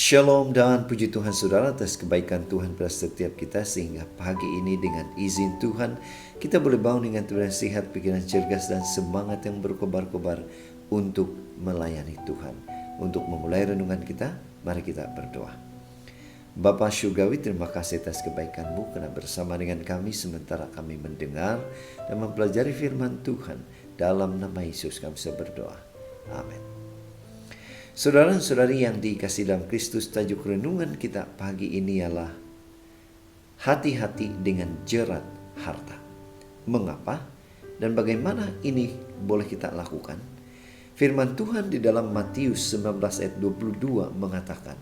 Shalom dan puji Tuhan saudara atas kebaikan Tuhan pada setiap kita, sehingga pagi ini dengan izin Tuhan kita boleh bangun dengan tubuh sehat, pikiran cergas dan semangat yang berkobar-kobar untuk melayani Tuhan. Untuk memulai renungan kita, mari kita berdoa. Bapa Syurgawi, terima kasih atas kebaikan-Mu karena bersama dengan kami sementara kami mendengar dan mempelajari firman Tuhan. Dalam nama Yesus kami berdoa. Amin. Saudara-saudari yang dikasihi dalam Kristus, tajuk renungan kita pagi ini ialah hati-hati dengan jerat harta. Mengapa dan bagaimana ini boleh kita lakukan? Firman Tuhan di dalam Matius 19 ayat 22 mengatakan,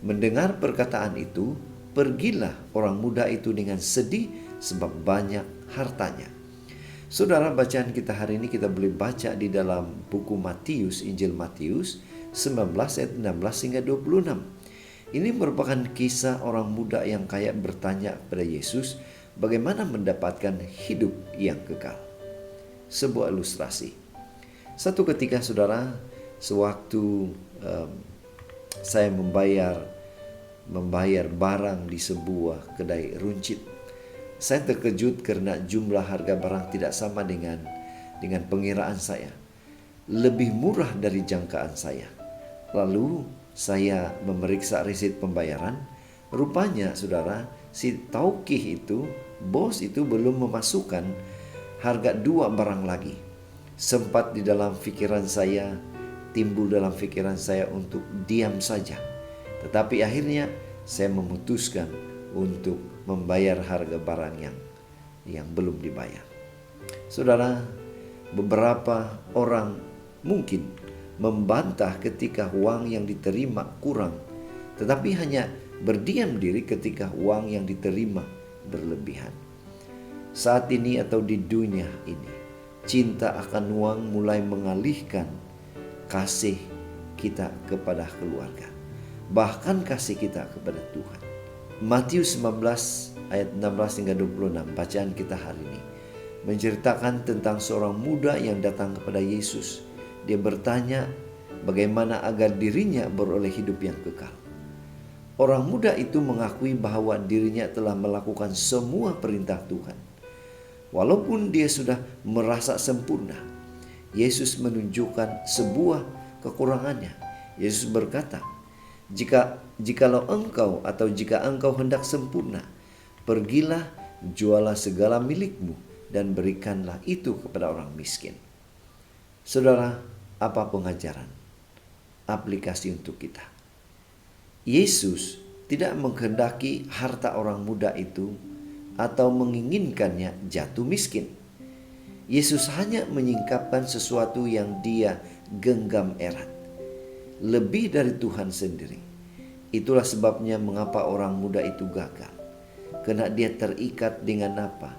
mendengar perkataan itu, pergilah orang muda itu dengan sedih sebab banyak hartanya. Saudara, bacaan kita hari ini kita boleh baca di dalam buku Matius, Injil Matius 19 ayat 16 hingga 26. Ini merupakan kisah orang muda yang kaya bertanya kepada Yesus bagaimana mendapatkan hidup yang kekal. Sebuah ilustrasi. Satu ketika saudara, sewaktu saya membayar barang di sebuah kedai runcit, saya terkejut karena jumlah harga barang tidak sama dengan pengiraan saya. Lebih murah dari jangkaan saya. Lalu saya memeriksa resit pembayaran. Rupanya saudara, si taukih itu, bos itu belum memasukkan harga dua barang lagi. Sempat timbul dalam pikiran saya untuk diam saja. Tetapi akhirnya saya memutuskan untuk membayar harga barang yang belum dibayar. Saudara, beberapa orang mungkin membantah ketika uang yang diterima kurang, tetapi hanya berdiam diri ketika uang yang diterima berlebihan. Saat ini atau di dunia ini, cinta akan uang mulai mengalihkan kasih kita kepada keluarga, bahkan kasih kita kepada Tuhan. Matius 19 ayat 16 hingga 26 bacaan kita hari ini menceritakan tentang seorang muda yang datang kepada Yesus. Dia bertanya bagaimana agar dirinya beroleh hidup yang kekal. Orang muda itu mengakui bahwa dirinya telah melakukan semua perintah Tuhan. Walaupun dia sudah merasa sempurna, Yesus menunjukkan sebuah kekurangannya. Yesus berkata, jika engkau hendak sempurna, pergilah, jualah segala milikmu dan berikanlah itu kepada orang miskin. Saudara, apa pengajaran aplikasi untuk kita? Yesus tidak menghendaki harta orang muda itu atau menginginkannya jatuh miskin. Yesus hanya menyingkapkan sesuatu yang dia genggam erat, lebih dari Tuhan sendiri. Itulah sebabnya mengapa orang muda itu gagal. Karena dia terikat dengan apa?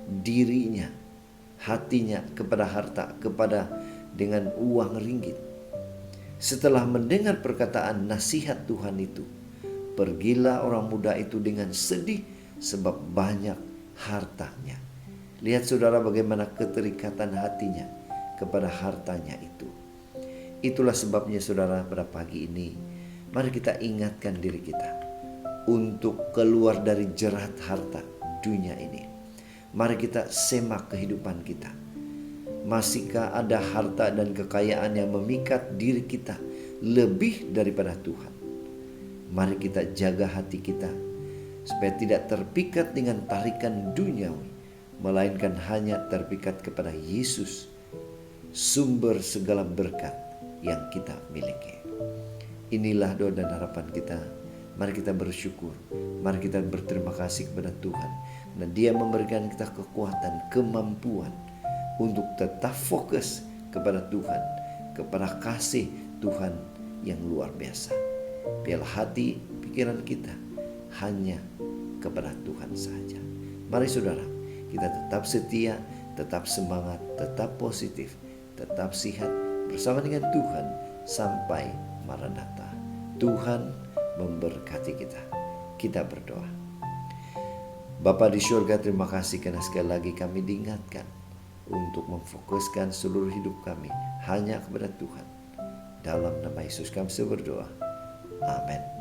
Dirinya, hatinya kepada harta, dengan uang ringgit. Setelah mendengar perkataan nasihat Tuhan itu, pergilah orang muda itu dengan sedih sebab banyak hartanya. Lihat saudara bagaimana keterikatan hatinya kepada hartanya itu. Itulah sebabnya saudara, pada pagi ini mari kita ingatkan diri kita untuk keluar dari jerat harta dunia ini. Mari kita semak kehidupan kita. Masihkah ada harta dan kekayaan yang memikat diri kita lebih daripada Tuhan? Mari kita jaga hati kita supaya tidak terpikat dengan tarikan duniawi, melainkan hanya terpikat kepada Yesus, sumber segala berkat yang kita miliki. Inilah doa dan harapan kita. Mari kita bersyukur, mari kita berterima kasih kepada Tuhan, dan Dia memberikan kita kekuatan, kemampuan untuk tetap fokus kepada Tuhan, kepada kasih Tuhan yang luar biasa. Biarlah hati pikiran kita hanya kepada Tuhan saja. Mari saudara, kita tetap setia, tetap semangat, tetap positif, tetap sehat bersama dengan Tuhan sampai Maranatha. Tuhan memberkati kita. Kita berdoa. Bapa di surga, terima kasih karena sekali lagi kami diingatkan untuk memfokuskan seluruh hidup kami hanya kepada Tuhan. Dalam nama Yesus kami berdoa. Amin.